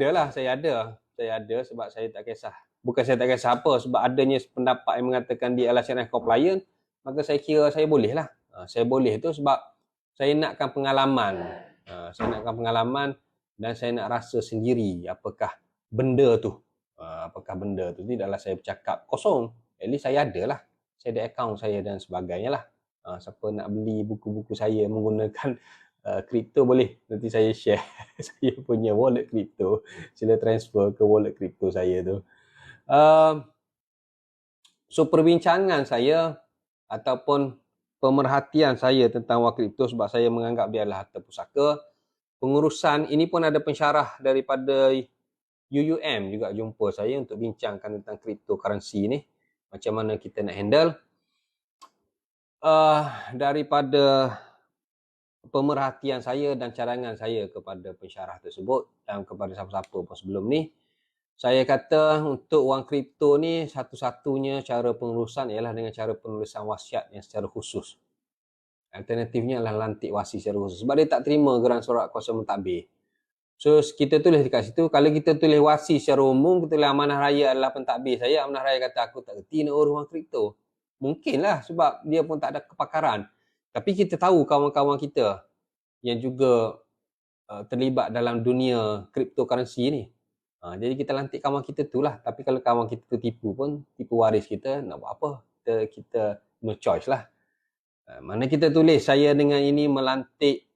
ada sebab saya tak kisah. Bukan saya tak kisah apa, sebab adanya pendapat yang mengatakan dia adalah syariah compliant, maka saya kira saya boleh lah. Saya boleh tu sebab saya nakkan pengalaman. Dan saya nak rasa sendiri apakah benda tu. Tidaklah saya bercakap kosong. At least saya ada lah. Saya ada akaun saya dan sebagainya lah. Siapa nak beli buku-buku saya menggunakan kripto boleh, nanti saya share saya punya wallet kripto, sila transfer ke wallet kripto saya tu. So perbincangan saya ataupun pemerhatian saya tentang wang kripto, sebab saya menganggap dia adalah harta pusaka. Pengurusan ini pun ada pensyarah daripada UUM juga jumpa saya untuk bincangkan tentang cryptocurrency ni, macam mana kita nak handle. Daripada pemerhatian saya dan cadangan saya kepada pensyarah tersebut dan kepada siapa-siapa pun sebelum ni, saya kata untuk wang kripto ni satu-satunya cara pengurusan ialah dengan cara penulisan wasiat yang secara khusus. Alternatifnya adalah lantik wasi secara khusus, sebab dia tak terima geran surat kuasa mentadbir. So kita tulis dekat situ. Kalau kita tulis wasi secara umum, kita tulis amanah raya adalah pentadbir saya, amanah raya kata aku tak reti nak urus wang kripto, mungkinlah sebab dia pun tak ada kepakaran. Tapi kita tahu kawan-kawan kita yang juga terlibat dalam dunia cryptocurrency ni. Jadi kita lantik kawan kita tu lah. Tapi kalau kawan kita tu tipu pun, tipu waris kita, nak buat apa? Kita no choice lah. Mana kita tulis saya dengan ini melantik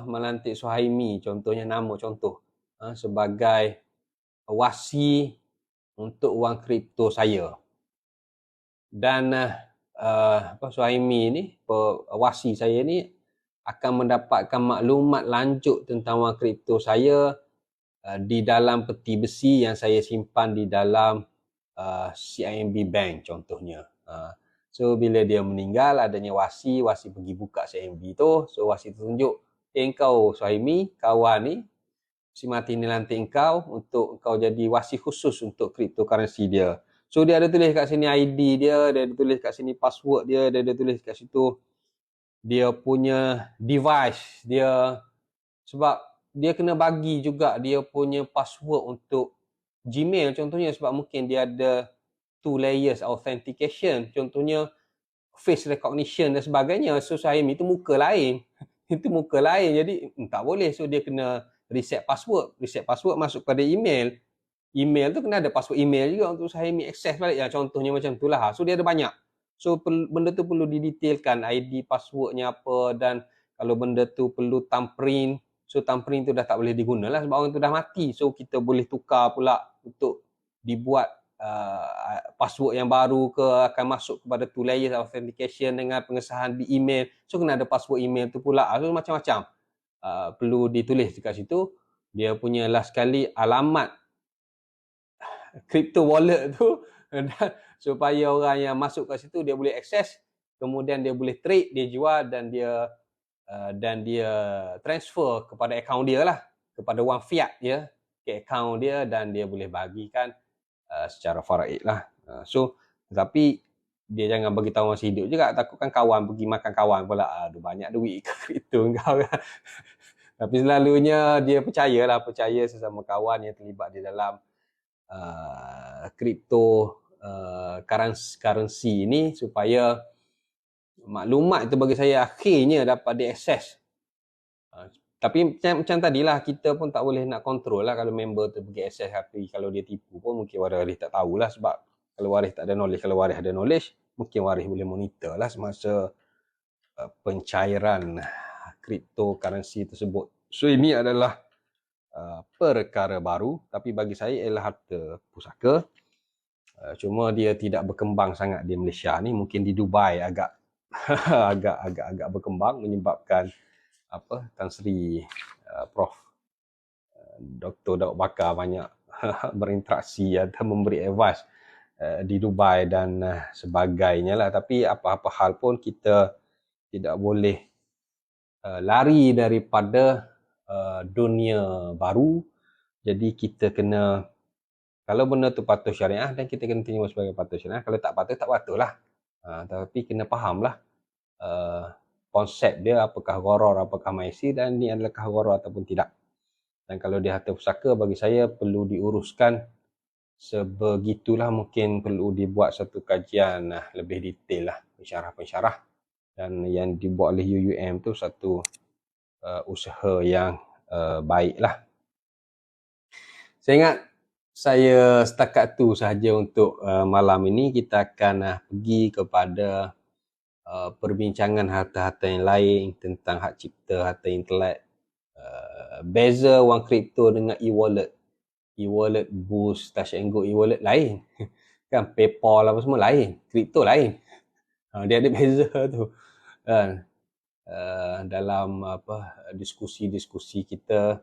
melantik Suhaimi, contohnya nama contoh, sebagai wasi untuk wang kripto saya. Dan Suhaimi ni, wasi saya ni akan mendapatkan maklumat lanjut tentang wang kripto saya di dalam peti besi yang saya simpan di dalam CIMB Bank contohnya. So bila dia meninggal, adanya wasi pergi buka CIMB tu. So wasi tu tunjuk, engkau Suhaimi, kawan ni, si mati ni lantik engkau untuk engkau jadi wasi khusus untuk cryptocurrency dia. So dia ada tulis kat sini ID dia ada tulis kat sini password dia ada tulis kat situ dia punya device dia, sebab dia kena bagi juga dia punya password untuk Gmail contohnya, sebab mungkin dia ada 2 layers authentication, contohnya face recognition dan sebagainya. So Suhaimi itu muka lain itu muka lain, jadi tak boleh. So dia kena reset password masuk pada email tu kena ada password email juga untuk Suhaimi access balik. Contohnya macam itulah. So dia ada banyak. So benda tu perlu didetailkan, ID passwordnya apa, dan kalau benda tu perlu thumbprint, so thumbprint tu dah tak boleh digunalah sebab orang tu dah mati. So kita boleh tukar pula untuk dibuat password yang baru ke, akan masuk kepada two layers authentication dengan pengesahan di email, so kena ada password email tu pula. So macam-macam perlu ditulis dekat situ. Dia punya last sekali alamat crypto wallet tu dan supaya orang yang masuk kat situ dia boleh akses, kemudian dia boleh trade, dia jual dan dia transfer kepada akaun dia lah, kepada wang fiat dia ke akaun dia, dan dia boleh bagikan secara faraid lah. So tetapi dia jangan bagi tahu masih hidup juga, takutkan kawan pergi makan kawan pula, aduh banyak duit ke kripto kau kan. Tapi selalunya dia percaya sesama kawan yang terlibat di dalam kripto currency ini, supaya maklumat itu bagi saya akhirnya dapat diakses. Tapi macam tadilah, kita pun tak boleh nak kontrol lah kalau member tu pergi akses, tapi kalau dia tipu pun mungkin waris tak tahulah, sebab kalau waris tak ada knowledge. Kalau waris ada knowledge, mungkin waris boleh monitor lah semasa pencairan cryptocurrency tersebut. So ini adalah perkara baru, tapi bagi saya ialah harta pusaka. Cuma dia tidak berkembang sangat di Malaysia ni, mungkin di Dubai agak agak berkembang, menyebabkan Tan Sri Prof Dr. Daud Bakar banyak berinteraksi atau memberi advice di Dubai dan sebagainya lah. Tapi apa-apa hal pun kita tidak boleh lari daripada dunia baru. Jadi kita kena, kalau benda tu patuh syariah dan kita kena terima sebagai patuh syariah, kalau tak patuh lah. Tapi kena faham lah konsep dia, apakah gharar, apakah maisi, dan ni adakah gharar ataupun tidak. Dan kalau dia harta pusaka, bagi saya perlu diuruskan sebegitulah. Mungkin perlu dibuat satu kajian lebih detail lah, pensyarah-pensyarah, dan yang dibuat oleh UUM tu satu usaha yang baik lah. Saya ingat saya setakat tu sahaja untuk malam ini. Kita akan pergi kepada perbincangan harta-harta yang lain tentang hak cipta, harta intelek, beza wang kripto dengan e-wallet. E-wallet, Boost, Touch and Go e-wallet lain kan, PayPal apa semua lain, kripto lain. Dia ada beza tu kan. Dalam diskusi-diskusi kita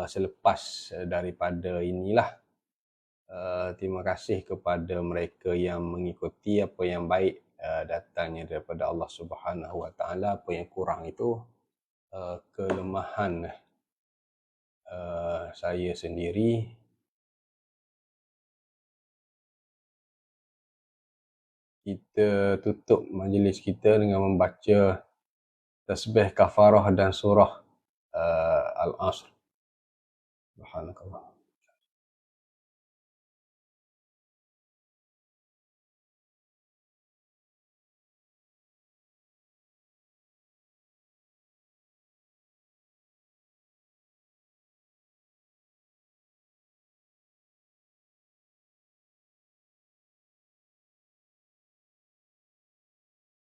selepas daripada inilah, terima kasih kepada mereka yang mengikuti. Apa yang baik datangnya daripada Allah Subhanahu Wa Taala, apa yang kurang itu kelemahan saya sendiri. Kita tutup majlis kita dengan membaca tasbih kafarah dan surah Al-Asr. Subhanakallah.